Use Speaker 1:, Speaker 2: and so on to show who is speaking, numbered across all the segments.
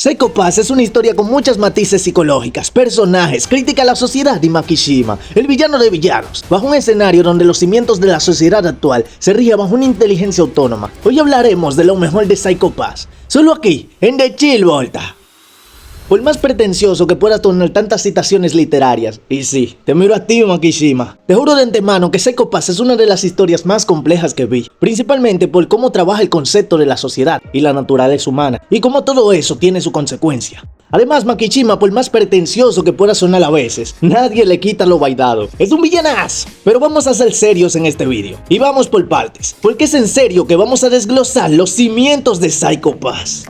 Speaker 1: Psycho Pass es una historia con muchas matices psicológicas, personajes, crítica a la sociedad y Makishima, el villano de villanos, bajo un escenario donde los cimientos de la sociedad actual se rigen bajo una inteligencia autónoma. Hoy hablaremos de lo mejor de Psycho Pass, solo aquí, en The Chill Volta. Por más pretencioso que pueda tornar tantas citaciones literarias, y sí, te miro a ti, Makishima, te juro de antemano que Psycho Pass es una de las historias más complejas que vi, principalmente por cómo trabaja el concepto de la sociedad y la naturaleza humana, y cómo todo eso tiene su consecuencia. Además, Makishima, por más pretencioso que pueda sonar a veces, nadie le quita lo bailado. Es un villanazo. Pero vamos a ser serios en este vídeo, y vamos por partes, porque es en serio que vamos a desglosar los cimientos de Psycho Pass.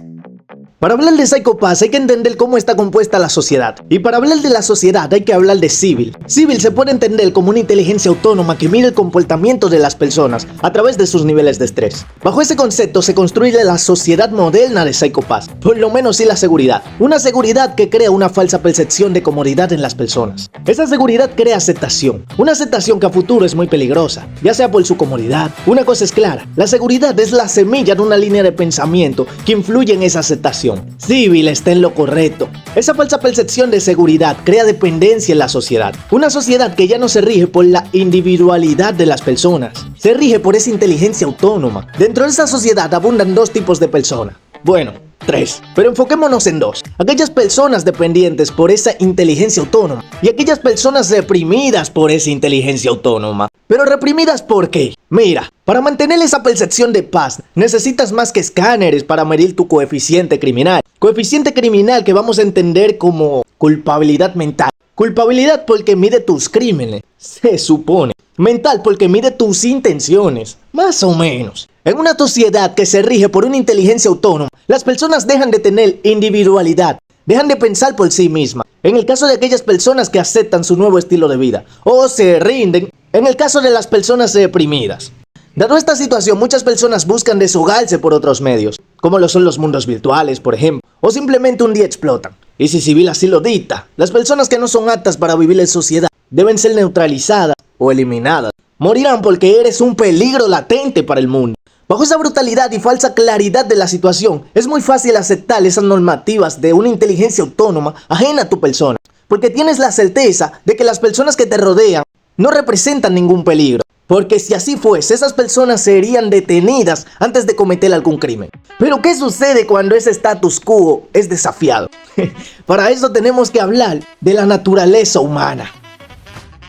Speaker 1: Para hablar de Psycho Pass hay que entender cómo está compuesta la sociedad. Y para hablar de la sociedad hay que hablar de Civil. Civil se puede entender como una inteligencia autónoma que mide el comportamiento de las personas a través de sus niveles de estrés. Bajo ese concepto se construye la sociedad moderna de Psycho Pass, por lo menos sí la seguridad. Una seguridad que crea una falsa percepción de comodidad en las personas. Esa seguridad crea aceptación. Una aceptación que a futuro es muy peligrosa, ya sea por su comodidad. Una cosa es clara, la seguridad es la semilla de una línea de pensamiento que influye en esa aceptación. Civil está en lo correcto. Esa falsa percepción de seguridad crea dependencia en la sociedad. Una sociedad que ya no se rige por la individualidad de las personas, se rige por esa inteligencia autónoma. Dentro de esa sociedad abundan dos tipos de personas. Bueno, tres, pero enfoquémonos en dos. Aquellas personas dependientes por esa inteligencia autónoma y aquellas personas reprimidas por esa inteligencia autónoma. Pero reprimidas ¿por qué? Mira, para mantener esa percepción de paz necesitas más que escáneres para medir tu coeficiente criminal. Coeficiente criminal que vamos a entender como culpabilidad mental. Culpabilidad porque mide tus crímenes, se supone. Mental porque mide tus intenciones, más o menos. En una sociedad que se rige por una inteligencia autónoma, las personas dejan de tener individualidad, dejan de pensar por sí mismas. En el caso de aquellas personas que aceptan su nuevo estilo de vida, o se rinden, en el caso de las personas reprimidas. Dado esta situación, muchas personas buscan deshogarse por otros medios, como lo son los mundos virtuales, por ejemplo, o simplemente un día explotan. Y si Civil así lo dicta, las personas que no son aptas para vivir en sociedad deben ser neutralizadas o eliminadas. Morirán porque eres un peligro latente para el mundo. Bajo esa brutalidad y falsa claridad de la situación, es muy fácil aceptar esas normativas de una inteligencia autónoma ajena a tu persona, porque tienes la certeza de que las personas que te rodean no representan ningún peligro. Porque si así fuese, esas personas serían detenidas antes de cometer algún crimen. Pero ¿qué sucede cuando ese status quo es desafiado? Para eso tenemos que hablar de la naturaleza humana.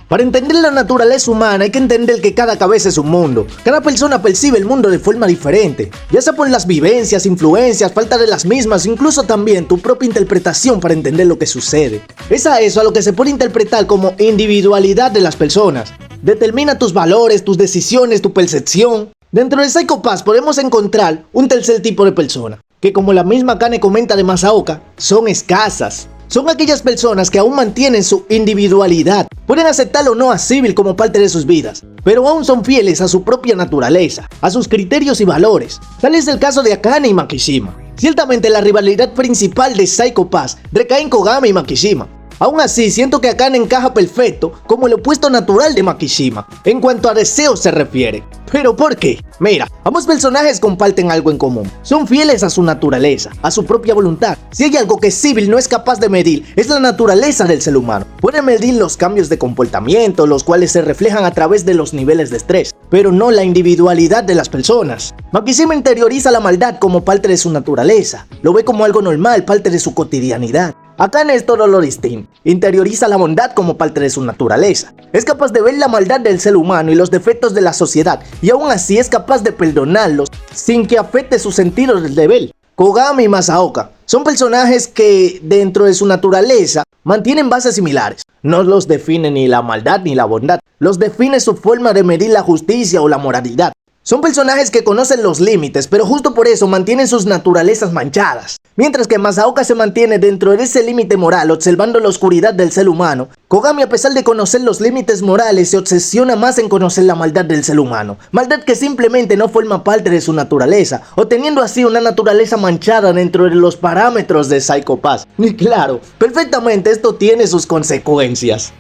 Speaker 1: Para entender la naturaleza humana hay que entender que cada cabeza es un mundo. Cada persona percibe el mundo de forma diferente, ya sea por las vivencias, influencias, falta de las mismas, incluso también tu propia interpretación para entender lo que sucede. Es a eso a lo que se puede interpretar como individualidad de las personas. Determina tus valores, tus decisiones, tu percepción. Dentro de Psycho Pass podemos encontrar un tercer tipo de persona, que como la misma Kane comenta de Masaoka, son escasas. Son aquellas personas que aún mantienen su individualidad, pueden aceptar o no a Civil como parte de sus vidas, pero aún son fieles a su propia naturaleza, a sus criterios y valores. Tal es el caso de Akane y Makishima. Ciertamente la rivalidad principal de Psycho Pass recae en Kogami y Makishima. Aún así, siento que Akane encaja perfecto como el opuesto natural de Makishima, en cuanto a deseos se refiere. ¿Pero por qué? Mira, ambos personajes comparten algo en común. Son fieles a su naturaleza, a su propia voluntad. Si hay algo que Civil no es capaz de medir, es la naturaleza del ser humano. Puede medir los cambios de comportamiento, los cuales se reflejan a través de los niveles de estrés, pero no la individualidad de las personas. Makishima interioriza la maldad como parte de su naturaleza. Lo ve como algo normal, parte de su cotidianidad. Akane es todo lo distinto, interioriza la bondad como parte de su naturaleza. Es capaz de ver la maldad del ser humano y los defectos de la sociedad, y aún así es capaz de perdonarlos sin que afecte sus sentidos del deber. Kogami y Masaoka son personajes que, dentro de su naturaleza, mantienen bases similares. No los define ni la maldad ni la bondad, los define su forma de medir la justicia o la moralidad. Son personajes que conocen los límites, pero justo por eso mantienen sus naturalezas manchadas. Mientras que Masaoka se mantiene dentro de ese límite moral, observando la oscuridad del ser humano, Kogami, a pesar de conocer los límites morales, se obsesiona más en conocer la maldad del ser humano. Maldad que simplemente no forma parte de su naturaleza, obteniendo así una naturaleza manchada dentro de los parámetros de Psycho Pass. Y claro, perfectamente esto tiene sus consecuencias.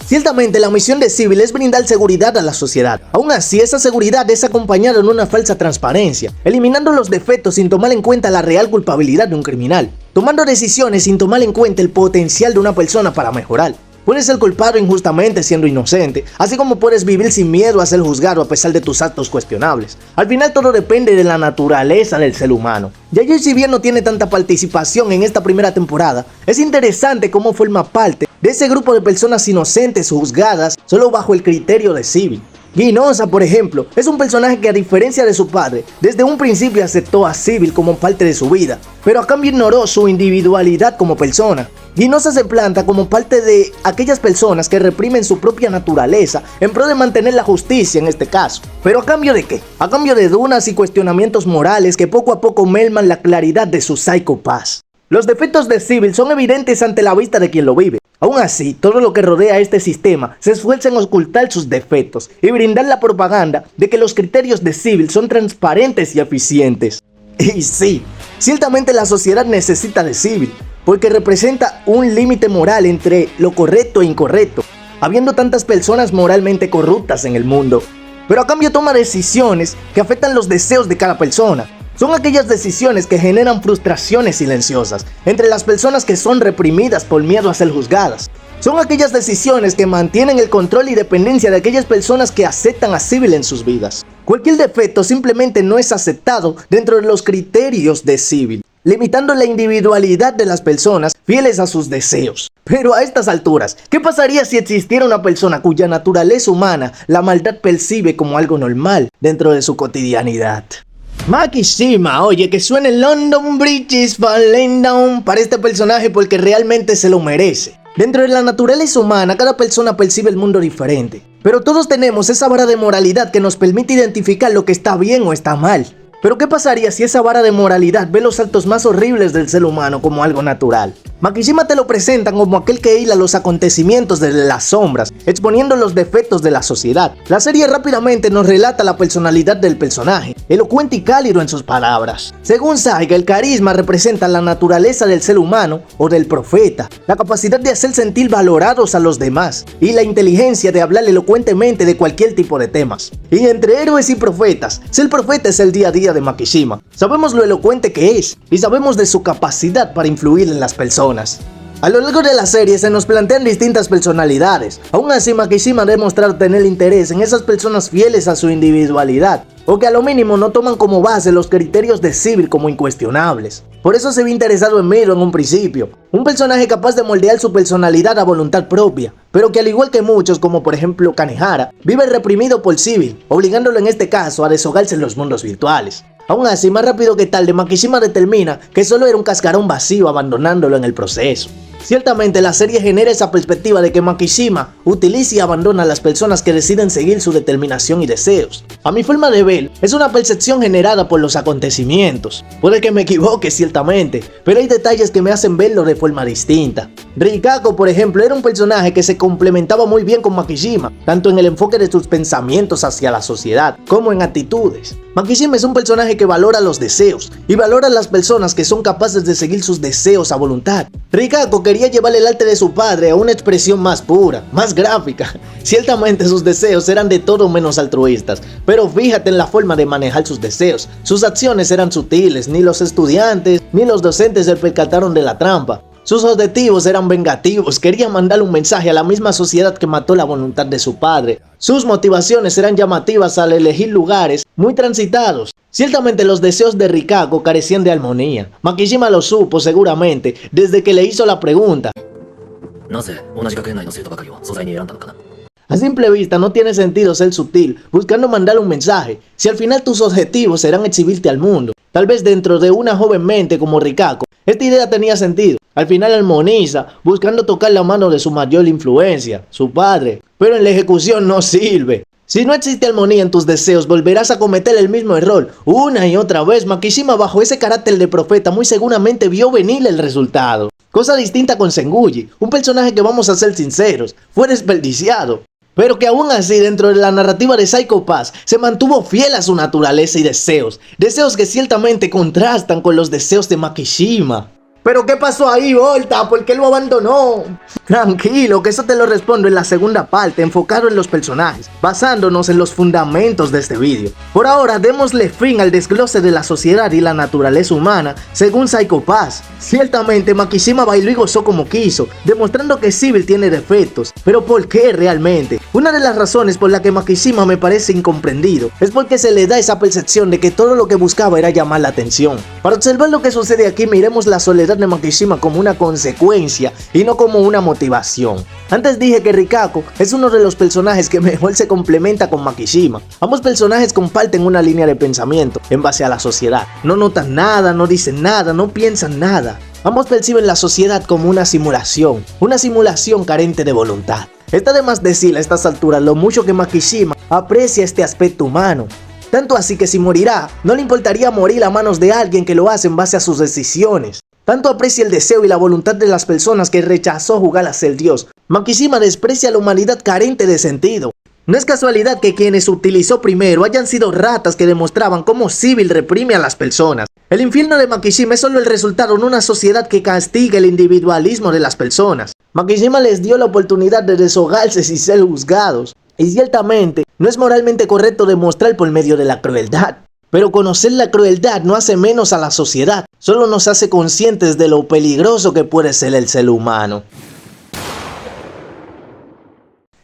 Speaker 1: Ciertamente la misión de Civil es brindar seguridad a la sociedad. Aún así, esa seguridad es acompañada de una falsa transparencia, eliminando los defectos sin tomar en cuenta la real culpabilidad de un criminal, tomando decisiones sin tomar en cuenta el potencial de una persona para mejorar. Puedes ser culpado injustamente siendo inocente, así como puedes vivir sin miedo a ser juzgado a pesar de tus actos cuestionables. Al final todo depende de la naturaleza del ser humano. Yayoi, si bien no tiene tanta participación en esta primera temporada, es interesante cómo forma parte de ese grupo de personas inocentes juzgadas solo bajo el criterio de Civil. Ginoza, por ejemplo, es un personaje que, a diferencia de su padre, desde un principio aceptó a Civil como parte de su vida, pero a cambio ignoró su individualidad como persona. Ginoza se planta como parte de aquellas personas que reprimen su propia naturaleza en pro de mantener la justicia en este caso. ¿Pero a cambio de qué? A cambio de dudas y cuestionamientos morales que poco a poco merman la claridad de su Psycho Pass. Los defectos de Civil son evidentes ante la vista de quien lo vive. Aún así, todo lo que rodea a este sistema se esfuerza en ocultar sus defectos y brindar la propaganda de que los criterios de Civil son transparentes y eficientes. Y sí, ciertamente la sociedad necesita de Civil, porque representa un límite moral entre lo correcto e incorrecto, habiendo tantas personas moralmente corruptas en el mundo. Pero a cambio toma decisiones que afectan los deseos de cada persona. Son aquellas decisiones que generan frustraciones silenciosas entre las personas que son reprimidas por miedo a ser juzgadas. Son aquellas decisiones que mantienen el control y dependencia de aquellas personas que aceptan a Civil en sus vidas. Cualquier defecto simplemente no es aceptado dentro de los criterios de Civil, limitando la individualidad de las personas fieles a sus deseos. Pero a estas alturas, ¿qué pasaría si existiera una persona cuya naturaleza humana la maldad percibe como algo normal dentro de su cotidianidad? Makishima, oye, que suene London Bridge is falling down para este personaje porque realmente se lo merece. Dentro de la naturaleza humana, cada persona percibe el mundo diferente, pero todos tenemos esa vara de moralidad que nos permite identificar lo que está bien o está mal. Pero ¿qué pasaría si esa vara de moralidad ve los actos más horribles del ser humano como algo natural? Makishima te lo presentan como aquel que hila los acontecimientos desde las sombras, exponiendo los defectos de la sociedad. La serie rápidamente nos relata la personalidad del personaje, elocuente y cálido en sus palabras. Según Saiga, el carisma representa la naturaleza del ser humano o del profeta, la capacidad de hacer sentir valorados a los demás y la inteligencia de hablar elocuentemente de cualquier tipo de temas. Y entre héroes y profetas, ser profeta es el día a día de Makishima. Sabemos lo elocuente que es y sabemos de su capacidad para influir en las personas. A lo largo de la serie se nos plantean distintas personalidades. Aún así, Makishima ha demostrado tener interés en esas personas fieles a su individualidad, o que a lo mínimo no toman como base los criterios de Civil como incuestionables. Por eso se ve interesado en Miro en un principio, un personaje capaz de moldear su personalidad a voluntad propia, pero que al igual que muchos, como por ejemplo Kanehara, vive reprimido por Civil, obligándolo en este caso a deshogarse en los mundos virtuales. Aún así, más rápido que tarde, Makishima determina que solo era un cascarón vacío, abandonándolo en el proceso. Ciertamente la serie genera esa perspectiva de que Makishima utiliza y abandona a las personas que deciden seguir su determinación y deseos. A mi forma de ver, es una percepción generada por los acontecimientos. Puede que me equivoque ciertamente, pero hay detalles que me hacen verlo de forma distinta. Rikako, por ejemplo, era un personaje que se complementaba muy bien con Makishima, tanto en el enfoque de sus pensamientos hacia la sociedad, como en actitudes. Makishima es un personaje que valora los deseos y valora a las personas que son capaces de seguir sus deseos a voluntad. Rikako quería llevar el arte de su padre a una expresión más pura, más gráfica. Ciertamente sus deseos eran de todo menos altruistas, pero fíjate en la forma de manejar sus deseos. Sus acciones eran sutiles, ni los estudiantes ni los docentes se percataron de la trampa. Sus objetivos eran vengativos, quería mandarle un mensaje a la misma sociedad que mató la voluntad de su padre. Sus motivaciones eran llamativas al elegir lugares muy transitados. Ciertamente los deseos de Rikako carecían de armonía. Makishima lo supo seguramente desde que le hizo la pregunta. A simple vista no tiene sentido ser sutil, buscando mandar un mensaje, si al final tus objetivos serán exhibirte al mundo. Tal vez dentro de una joven mente como Rikako, esta idea tenía sentido. Al final armoniza, buscando tocar la mano de su mayor influencia, su padre. Pero en la ejecución no sirve. Si no existe armonía en tus deseos, volverás a cometer el mismo error. Una y otra vez, Makishima bajo ese carácter de profeta muy seguramente vio venir el resultado. Cosa distinta con Senguji, un personaje que, vamos a ser sinceros, fue desperdiciado. Pero que aún así dentro de la narrativa de Psycho Pass se mantuvo fiel a su naturaleza y deseos. Deseos que ciertamente contrastan con los deseos de Makishima. ¿Pero qué pasó ahí, Volta? ¿Por qué lo abandonó? Tranquilo, que eso te lo respondo en la segunda parte, enfocado en los personajes, basándonos en los fundamentos de este vídeo. Por ahora, démosle fin al desglose de la sociedad y la naturaleza humana, según Psycho Pass. Ciertamente, Makishima bailó y gozó como quiso, demostrando que Civil tiene defectos, pero ¿por qué realmente? Una de las razones por la que Makishima me parece incomprendido, es porque se le da esa percepción de que todo lo que buscaba era llamar la atención. Para observar lo que sucede aquí, miremos la soledad de Makishima como una consecuencia y no como una motivación. Antes dije que Rikako es uno de los personajes que mejor se complementa con Makishima. Ambos personajes comparten una línea de pensamiento en base a la sociedad. No notan nada, no dicen nada, no piensan nada. Ambos perciben la sociedad como una simulación carente de voluntad. Está de más decir a estas alturas lo mucho que Makishima aprecia este aspecto humano. Tanto así que si morirá, no le importaría morir a manos de alguien que lo hace en base a sus decisiones. Tanto aprecia el deseo y la voluntad de las personas que rechazó jugar a ser Dios. Makishima desprecia a la humanidad carente de sentido. No es casualidad que quienes utilizó primero hayan sido ratas que demostraban cómo Civil reprime a las personas. El infierno de Makishima es solo el resultado de una sociedad que castiga el individualismo de las personas. Makishima les dio la oportunidad de deshogarse sin ser juzgados. Y ciertamente, no es moralmente correcto demostrar por medio de la crueldad. Pero conocer la crueldad no hace menos a la sociedad, solo nos hace conscientes de lo peligroso que puede ser el ser humano.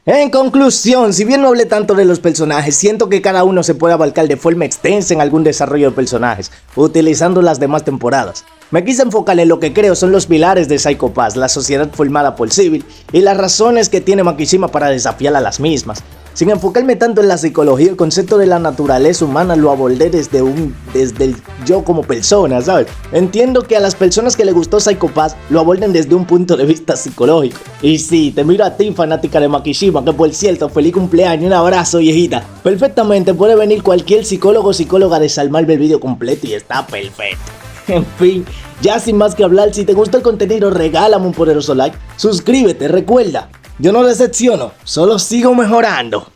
Speaker 1: En conclusión, si bien no hablé tanto de los personajes, siento que cada uno se puede abarcar de forma extensa en algún desarrollo de personajes, utilizando las demás temporadas. Me quise enfocar en lo que creo son los pilares de Psycho Pass, la sociedad formada por Civil y las razones que tiene Makishima para desafiar a las mismas. Sin enfocarme tanto en la psicología, el concepto de la naturaleza humana lo abordé desde el yo como persona, ¿sabes? Entiendo que a las personas que les gustó Psycho Pass lo aborden desde un punto de vista psicológico. Y sí, te miro a ti, fanática de Makishima, que por cierto, feliz cumpleaños, un abrazo, viejita. Perfectamente puede venir cualquier psicólogo o psicóloga a desarmarme el vídeo completo y está perfecto. En fin, ya sin más que hablar, si te gusta el contenido, regálame un poderoso like, suscríbete, recuerda. Yo no decepciono, solo sigo mejorando.